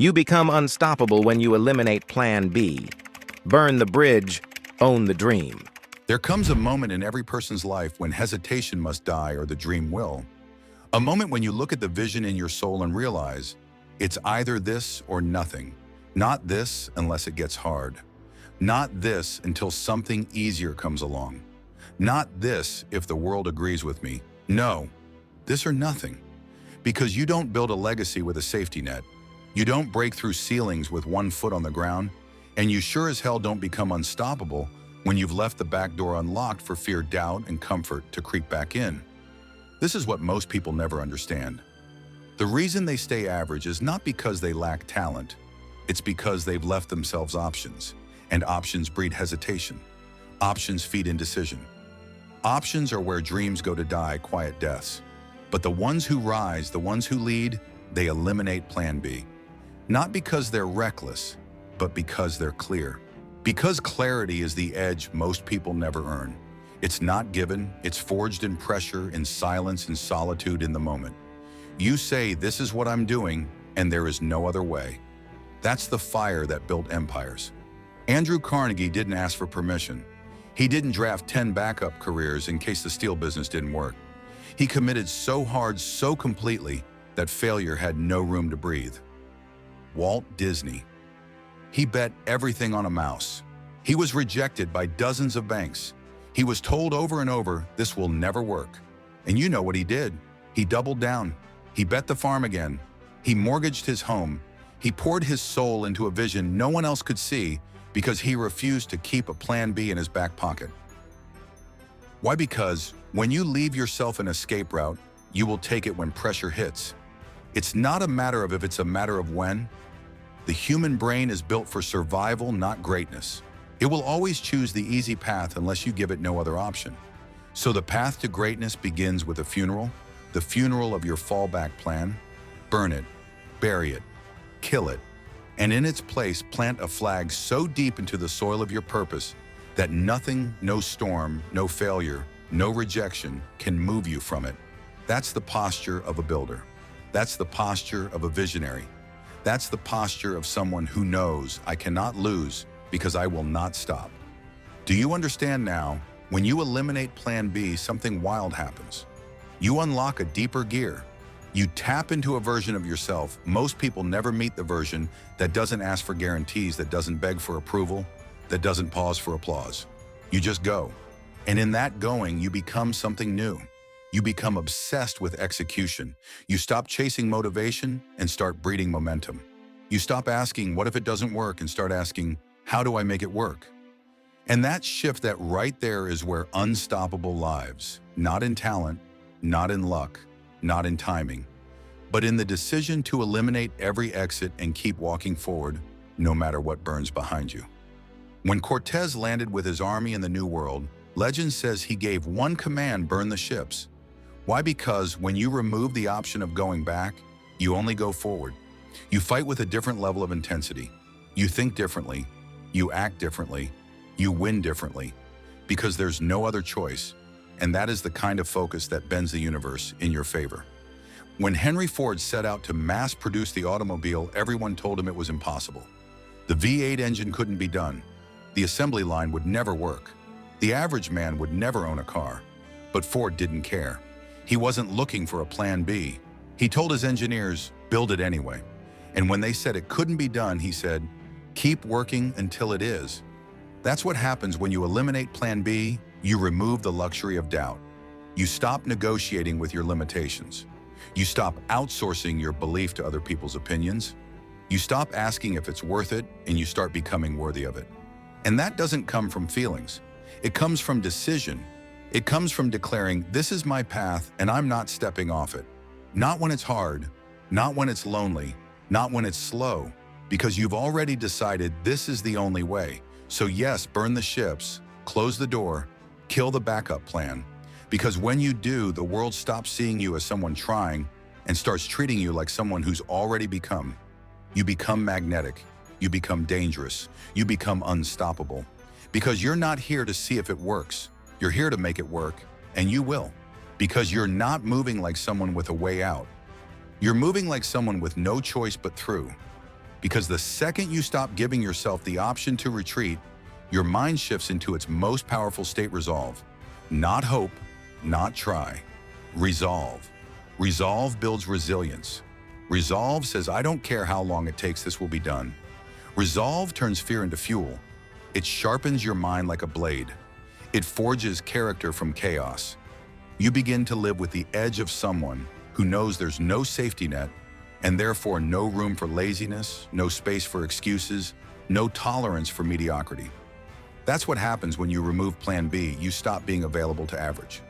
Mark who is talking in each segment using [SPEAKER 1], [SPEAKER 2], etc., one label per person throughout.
[SPEAKER 1] You become unstoppable when you eliminate Plan B. Burn the bridge, own the dream.
[SPEAKER 2] There comes a moment in every person's life when hesitation must die or the dream will. A moment when you look at the vision in your soul and realize it's either this or nothing. Not this unless it gets hard. Not this until something easier comes along. Not this if the world agrees with me. No, this or nothing. Because you don't build a legacy with a safety net. You don't break through ceilings with one foot on the ground. And you sure as hell don't become unstoppable when you've left the back door unlocked for fear, doubt, and comfort to creep back in. This is what most people never understand. The reason they stay average is not because they lack talent. It's because they've left themselves options. And options breed hesitation. Options feed indecision. Options are where dreams go to die quiet deaths. But the ones who rise, the ones who lead, they eliminate Plan B. Not because they're reckless, but because they're clear. Because clarity is the edge most people never earn. It's not given, it's forged in pressure, in silence, in solitude, in the moment. You say, this is what I'm doing, and there is no other way. That's the fire that built empires. Andrew Carnegie didn't ask for permission. He didn't draft 10 backup careers in case the steel business didn't work. He committed so hard, so completely, that failure had no room to breathe. Walt Disney. He bet everything on a mouse. He was rejected by dozens of banks. He was told over and over, this will never work. And you know what he did. He doubled down. He bet the farm again. He mortgaged his home. He poured his soul into a vision no one else could see because he refused to keep a Plan B in his back pocket. Why? Because when you leave yourself an escape route, you will take it when pressure hits. It's not a matter of if, it's a matter of when. The human brain is built for survival, not greatness. It will always choose the easy path unless you give it no other option. So the path to greatness begins with a funeral, the funeral of your fallback plan. Burn it, bury it, kill it, and in its place plant a flag so deep into the soil of your purpose that nothing, no storm, no failure, no rejection can move you from it. That's the posture of a builder. That's the posture of a visionary. That's the posture of someone who knows I cannot lose because I will not stop. Do you understand now? When you eliminate Plan B, something wild happens. You unlock a deeper gear. You tap into a version of yourself. Most people never meet the version that doesn't ask for guarantees, that doesn't beg for approval, that doesn't pause for applause. You just go. And in that going, you become something new. You become obsessed with execution. You stop chasing motivation and start breeding momentum. You stop asking, what if it doesn't work, and start asking, how do I make it work? And that shift, that right there, is where unstoppable lives. Not in talent, not in luck, not in timing, but in the decision to eliminate every exit and keep walking forward, no matter what burns behind you. When Cortez landed with his army in the New World, legend says he gave one command: burn the ships. Why? Because when you remove the option of going back, you only go forward. You fight with a different level of intensity. You think differently. You act differently. You win differently. Because there's no other choice. And that is the kind of focus that bends the universe in your favor. When Henry Ford set out to mass produce the automobile, everyone told him it was impossible. The V8 engine couldn't be done. The assembly line would never work. The average man would never own a car. But Ford didn't care. He wasn't looking for a Plan B. He told his engineers, build it anyway. And when they said it couldn't be done, he said, keep working until it is. That's what happens when you eliminate Plan B. You remove the luxury of doubt. You stop negotiating with your limitations. You stop outsourcing your belief to other people's opinions. You stop asking if it's worth it, and you start becoming worthy of it. And that doesn't come from feelings. It comes from decision. It comes from declaring, this is my path and I'm not stepping off it. Not when it's hard, not when it's lonely, not when it's slow, because you've already decided this is the only way. So yes, burn the ships, close the door, kill the backup plan. Because when you do, the world stops seeing you as someone trying and starts treating you like someone who's already become. You become magnetic. You become dangerous. You become unstoppable. Because you're not here to see if it works. You're here to make it work, and you will. Because you're not moving like someone with a way out. You're moving like someone with no choice but through. Because the second you stop giving yourself the option to retreat, your mind shifts into its most powerful state: resolve. Not hope, not try. Resolve. Resolve builds resilience. Resolve says, I don't care how long it takes, this will be done. Resolve turns fear into fuel. It sharpens your mind like a blade. It forges character from chaos. You begin to live with the edge of someone who knows there's no safety net, and therefore no room for laziness, no space for excuses, no tolerance for mediocrity. That's what happens when you remove Plan B. You stop being available to average.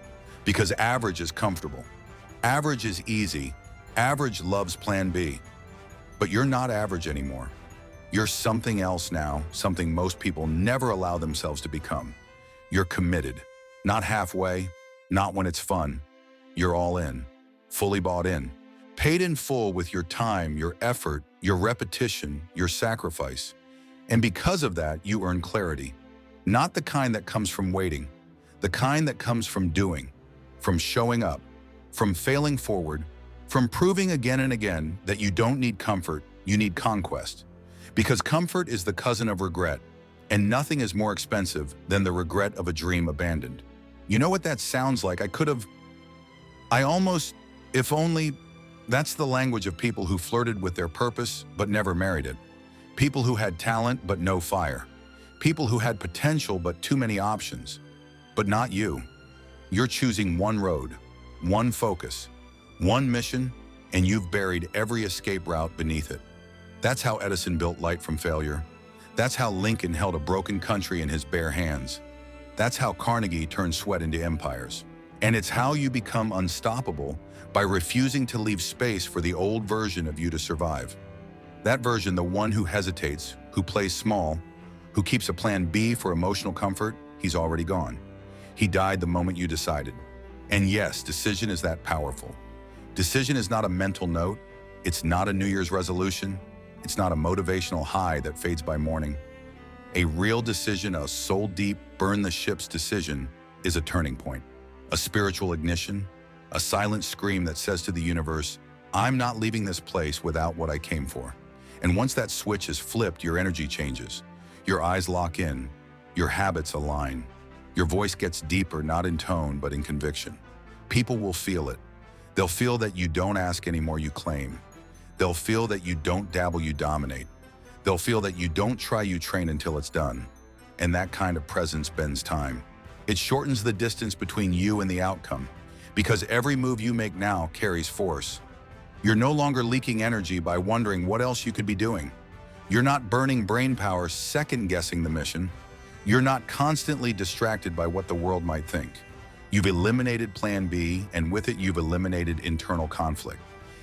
[SPEAKER 2] Because average is comfortable. Average is easy. Average loves Plan B. But you're not average anymore. You're something else now, something most people never allow themselves to become. You're committed. Not halfway, not when it's fun. You're all in, fully bought in. Paid in full with your time, your effort, your repetition, your sacrifice. And because of that, you earn clarity. Not the kind that comes from waiting, the kind that comes from doing, from showing up, from failing forward, from proving again and again that you don't need comfort, you need conquest. Because comfort is the cousin of regret, and nothing is more expensive than the regret of a dream abandoned. You know what that sounds like? If only. That's the language of people who flirted with their purpose but never married it. People who had talent but no fire. People who had potential but too many options. But not you. You're choosing one road, one focus, one mission, and you've buried every escape route beneath it. That's how Edison built light from failure. That's how Lincoln held a broken country in his bare hands. That's how Carnegie turned sweat into empires. And it's how you become unstoppable, by refusing to leave space for the old version of you to survive. That version, the one who hesitates, who plays small, who keeps a plan B for emotional comfort, he's already gone. He died the moment you decided. And yes, decision is that powerful. Decision is not a mental note. It's not a New Year's resolution. It's not a motivational high that fades by morning. A real decision, a soul-deep, burn-the-ships decision, is a turning point. A spiritual ignition, a silent scream that says to the universe, I'm not leaving this place without what I came for. And once that switch is flipped, your energy changes. Your eyes lock in. Your habits align. Your voice gets deeper, not in tone, but in conviction. People will feel it. They'll feel that you don't ask anymore, you claim. They'll feel that you don't dabble, you dominate. They'll feel that you don't try, you train until it's done. And that kind of presence bends time. It shortens the distance between you and the outcome, because every move you make now carries force. You're no longer leaking energy by wondering what else you could be doing. You're not burning brain power second-guessing the mission. You're not constantly distracted by what the world might think. You've eliminated Plan B, and with it you've eliminated internal conflict.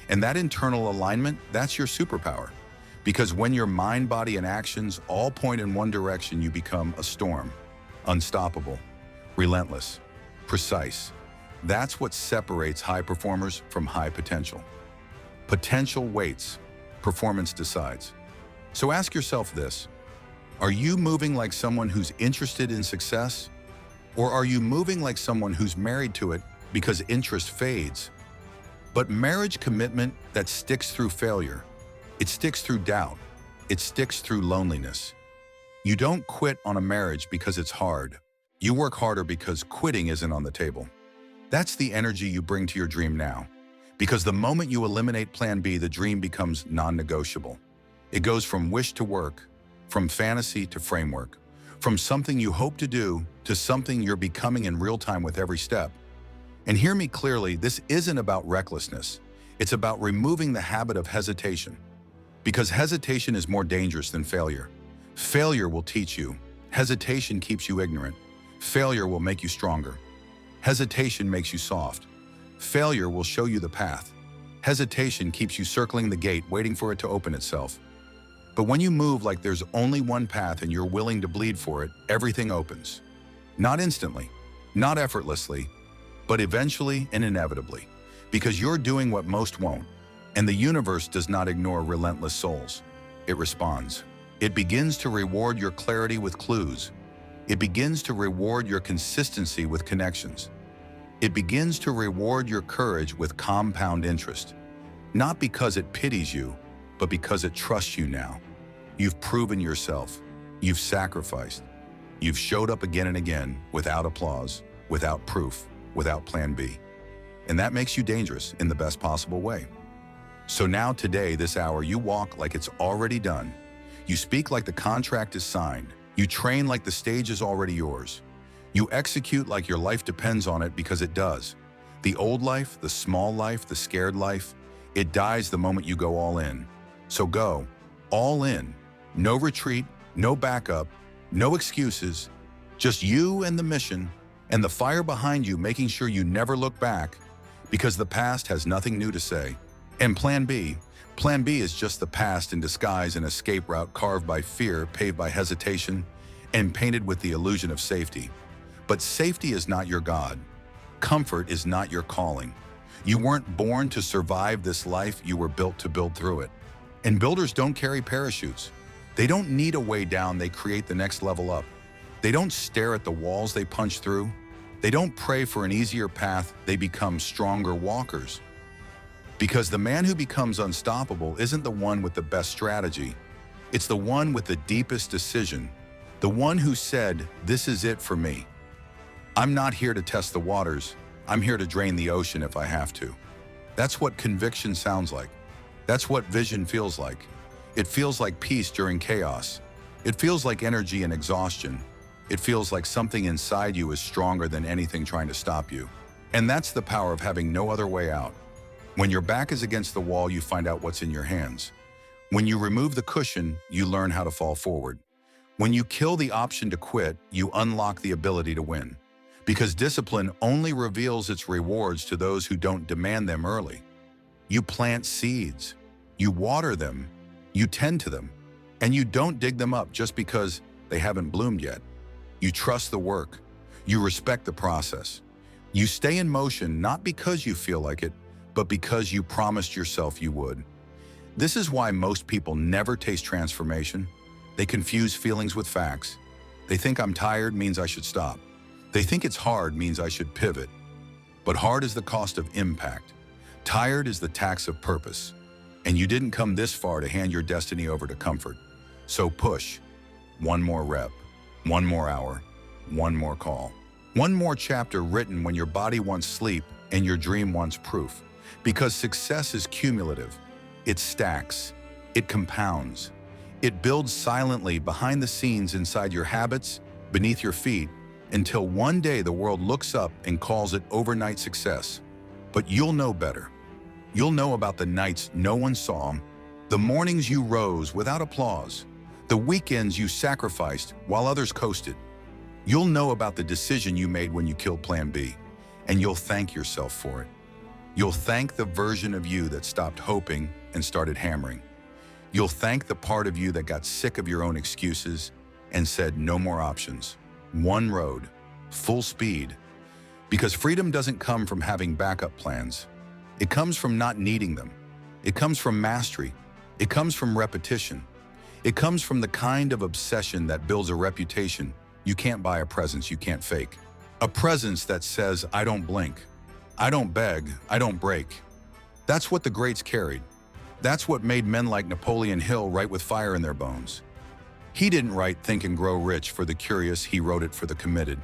[SPEAKER 2] And that internal alignment, that's your superpower. Because when your mind, body, and actions all point in one direction, you become a storm. Unstoppable, relentless, precise. That's what separates high performers from high potential. Potential waits, performance decides. So ask yourself this: are you moving like someone who's interested in success? Or are you moving like someone who's married to it because interest fades? But marriage commitment that sticks through failure, it sticks through doubt, it sticks through loneliness. You don't quit on a marriage because it's hard. You work harder because quitting isn't on the table. That's the energy you bring to your dream now. Because the moment you eliminate Plan B, the dream becomes non-negotiable. It goes from wish to work, from fantasy to framework, from something you hope to do to something you're becoming in real time with every step. And hear me clearly, this isn't about recklessness. It's about removing the habit of hesitation. Because hesitation is more dangerous than failure. Failure will teach you. Hesitation keeps you ignorant. Failure will make you stronger. Hesitation makes you soft. Failure will show you the path. Hesitation keeps you circling the gate, waiting for it to open itself. But when you move like there's only one path and you're willing to bleed for it, everything opens. Not instantly, not effortlessly, but eventually and inevitably. Because you're doing what most won't. And the universe does not ignore relentless souls. It responds. It begins to reward your clarity with clues. It begins to reward your consistency with connections. It begins to reward your courage with compound interest. Not because it pities you, but because it trusts you now. You've proven yourself. You've sacrificed. You've showed up again and again without applause, without proof, without plan B. And that makes you dangerous in the best possible way. So now today, this hour, you walk like it's already done. You speak like the contract is signed. You train like the stage is already yours. You execute like your life depends on it, because it does. The old life, the small life, the scared life, it dies the moment you go all in. So go all in. No retreat, no backup, no excuses, just you and the mission and the fire behind you, making sure you never look back, because the past has nothing new to say. And Plan B is just the past in disguise, an escape route carved by fear, paved by hesitation, and painted with the illusion of safety. But safety is not your God. Comfort is not your calling. You weren't born to survive this life, you were built to build through it. And builders don't carry parachutes. They don't need a way down, they create the next level up. They don't stare at the walls they punch through. They don't pray for an easier path, they become stronger walkers. Because the man who becomes unstoppable isn't the one with the best strategy. It's the one with the deepest decision. The one who said, "This is it for me. I'm not here to test the waters. I'm here to drain the ocean if I have to." That's what conviction sounds like. That's what vision feels like. It feels like peace during chaos. It feels like energy in exhaustion. It feels like something inside you is stronger than anything trying to stop you. And that's the power of having no other way out. When your back is against the wall, you find out what's in your hands. When you remove the cushion, you learn how to fall forward. When you kill the option to quit, you unlock the ability to win. Because discipline only reveals its rewards to those who don't demand them early. You plant seeds, you water them, you tend to them, and you don't dig them up just because they haven't bloomed yet. You trust the work, you respect the process. You stay in motion not because you feel like it, but because you promised yourself you would. This is why most people never taste transformation. They confuse feelings with facts. They think I'm tired means I should stop. They think it's hard means I should pivot. But hard is the cost of impact. Tired is the tax of purpose. And you didn't come this far to hand your destiny over to comfort. So push. One more rep, one more hour, one more call. One more chapter written when your body wants sleep and your dream wants proof. Because success is cumulative. It stacks. It compounds. It builds silently behind the scenes, inside your habits, beneath your feet, until one day the world looks up and calls it overnight success. But you'll know better. You'll know about the nights no one saw, the mornings you rose without applause, the weekends you sacrificed while others coasted. You'll know about the decision you made when you killed Plan B, and you'll thank yourself for it. You'll thank the version of you that stopped hoping and started hammering. You'll thank the part of you that got sick of your own excuses and said no more options. One road, full speed. Because freedom doesn't come from having backup plans. It comes from not needing them. It comes from mastery. It comes from repetition. It comes from the kind of obsession that builds a reputation. You can't buy a presence you can't fake. A presence that says, "I don't blink. I don't beg. I don't break." That's what the greats carried. That's what made men like Napoleon Hill write with fire in their bones. He didn't write Think and Grow Rich for the curious, he wrote it for the committed.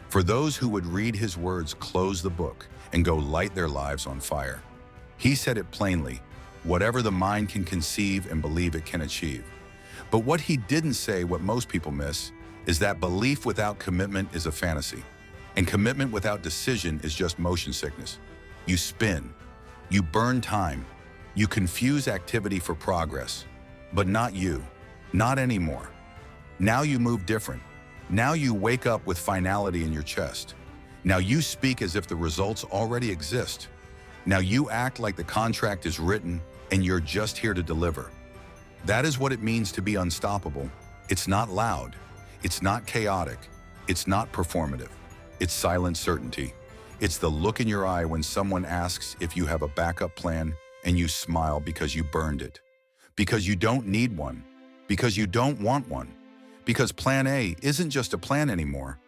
[SPEAKER 2] For those who would read his words, close the book, and go light their lives on fire. He said it plainly, whatever the mind can conceive and believe it can achieve. But what he didn't say, what most people miss, is that belief without commitment is a fantasy. And commitment without decision is just motion sickness. You spin, you burn time, you confuse activity for progress. But not you, not anymore. Now you move different. Now you wake up with finality in your chest. Now you speak as if the results already exist. Now you act like the contract is written and you're just here to deliver. That is what it means to be unstoppable. It's not loud. It's not chaotic. It's not performative. It's silent certainty. It's the look in your eye when someone asks if you have a backup plan and you smile because you burned it. Because you don't need one. Because you don't want one. Because Plan A isn't just a plan anymore.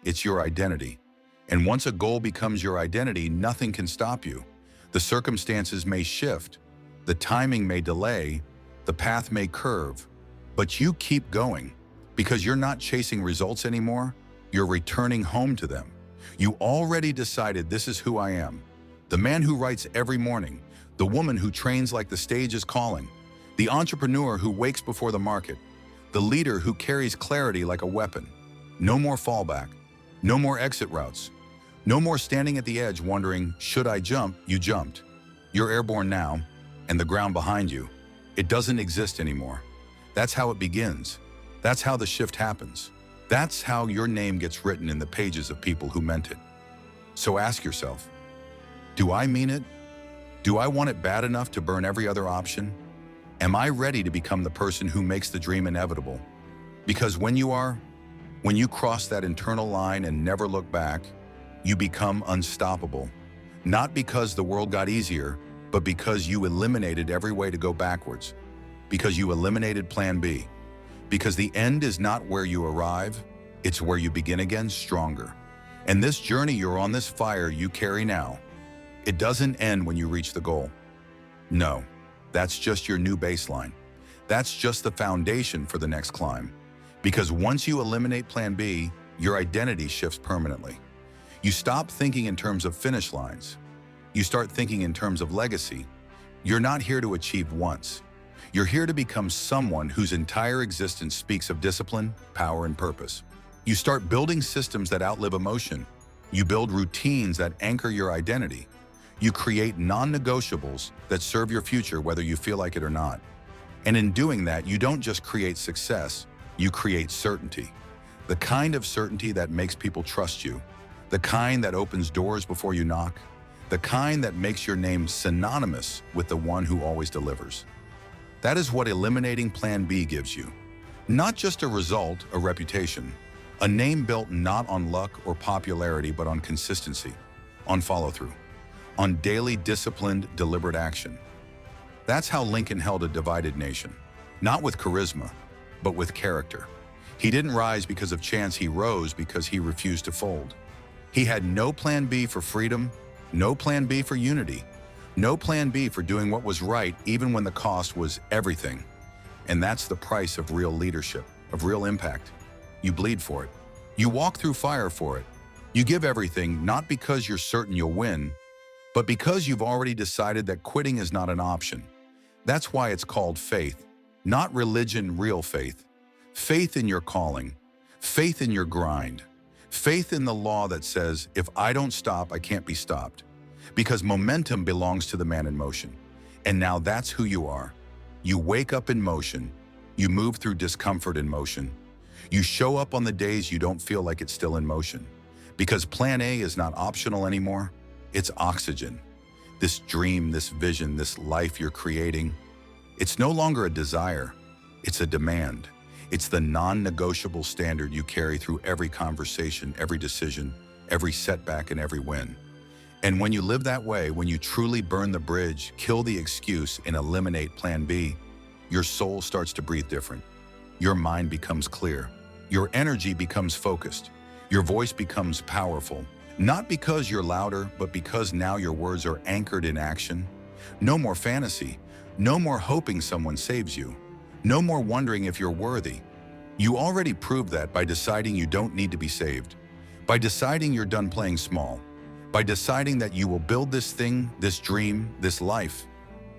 [SPEAKER 2] It's your identity. And once a goal becomes your identity, nothing can stop you. The circumstances may shift. The timing may delay. The path may curve, but you keep going because you're not chasing results anymore. You're returning home to them. You already decided, this is who I am. The man who writes every morning, the woman who trains like the stage is calling, the entrepreneur who wakes before the market, the leader who carries clarity like a weapon. No more fallback, no more exit routes, no more standing at the edge wondering, should I jump? You jumped. You're airborne now, and the ground behind you, it doesn't exist anymore. That's how it begins. That's how the shift happens. That's how your name gets written in the pages of people who meant it. So ask yourself, do I mean it? Do I want it bad enough to burn every other option? Am I ready to become the person who makes the dream inevitable? Because when you cross that internal line and never look back, you become unstoppable. Not because the world got easier, but because you eliminated every way to go backwards. Because you eliminated plan B. Because the end is not where you arrive, it's where you begin again stronger. And this journey you're on, this fire you carry now, it doesn't end when you reach the goal. No, that's just your new baseline. That's just the foundation for the next climb. Because once you eliminate plan B, your identity shifts permanently. You stop thinking in terms of finish lines. You start thinking in terms of legacy. You're not here to achieve once. You're here to become someone whose entire existence speaks of discipline, power, and purpose. You start building systems that outlive emotion. You build routines that anchor your identity. You create non-negotiables that serve your future whether you feel like it or not. And in doing that, you don't just create success, you create certainty. The kind of certainty that makes people trust you. The kind that opens doors before you knock. The kind that makes your name synonymous with the one who always delivers. That is what eliminating plan B gives you. Not just a result, a reputation. A name built not on luck or popularity, but on consistency, on follow-through, on daily disciplined, deliberate action. That's how Lincoln held a divided nation. Not with charisma, but with character. He didn't rise because of chance, he rose because he refused to fold. He had no plan B for freedom, no plan B for unity, no plan B for doing what was right even when the cost was everything. And that's the price of real leadership, of real impact. You bleed for it. You walk through fire for it. You give everything not because you're certain you'll win, but because you've already decided that quitting is not an option. That's why it's called faith, not religion, real faith. Faith in your calling, faith in your grind, faith in the law that says, if I don't stop, I can't be stopped. Because momentum belongs to the man in motion. And now that's who you are. You wake up in motion. You move through discomfort in motion. You show up on the days you don't feel like it's still in motion. Because plan A is not optional anymore. It's oxygen. This dream, this vision, this life you're creating, it's no longer a desire. It's a demand. It's the non-negotiable standard you carry through every conversation, every decision, every setback, and every win. And when you live that way, when you truly burn the bridge, kill the excuse, and eliminate plan B, your soul starts to breathe different. Your mind becomes clear. Your energy becomes focused. Your voice becomes powerful. Not because you're louder, but because now your words are anchored in action. No more fantasy. No more hoping someone saves you. No more wondering if you're worthy. You already proved that by deciding you don't need to be saved. By deciding you're done playing small. By deciding that you will build this thing, this dream, this life,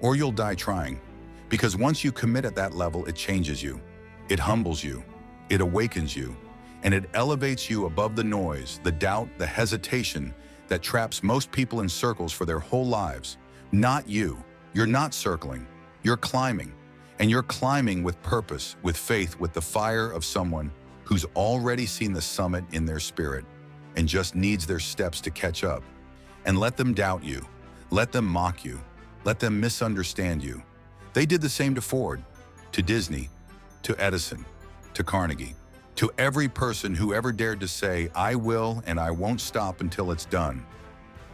[SPEAKER 2] or you'll die trying. Because once you commit at that level, it changes you. It humbles you. It awakens you. And it elevates you above the noise, the doubt, the hesitation that traps most people in circles for their whole lives. Not you. You're not circling. You're climbing. And you're climbing with purpose, with faith, with the fire of someone who's already seen the summit in their spirit and just needs their steps to catch up. And let them doubt you. Let them mock you. Let them misunderstand you. They did the same to Ford, to Disney, to Edison, to Carnegie, to every person who ever dared to say, I will and I won't stop until it's done.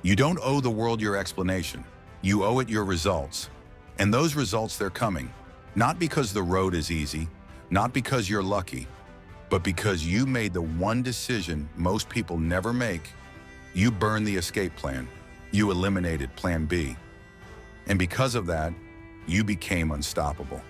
[SPEAKER 2] You don't owe the world your explanation. You owe it your results. And those results, they're coming. Not because the road is easy, not because you're lucky, but because you made the one decision most people never make. You burned the escape plan. You eliminated plan B. And because of that, you became unstoppable.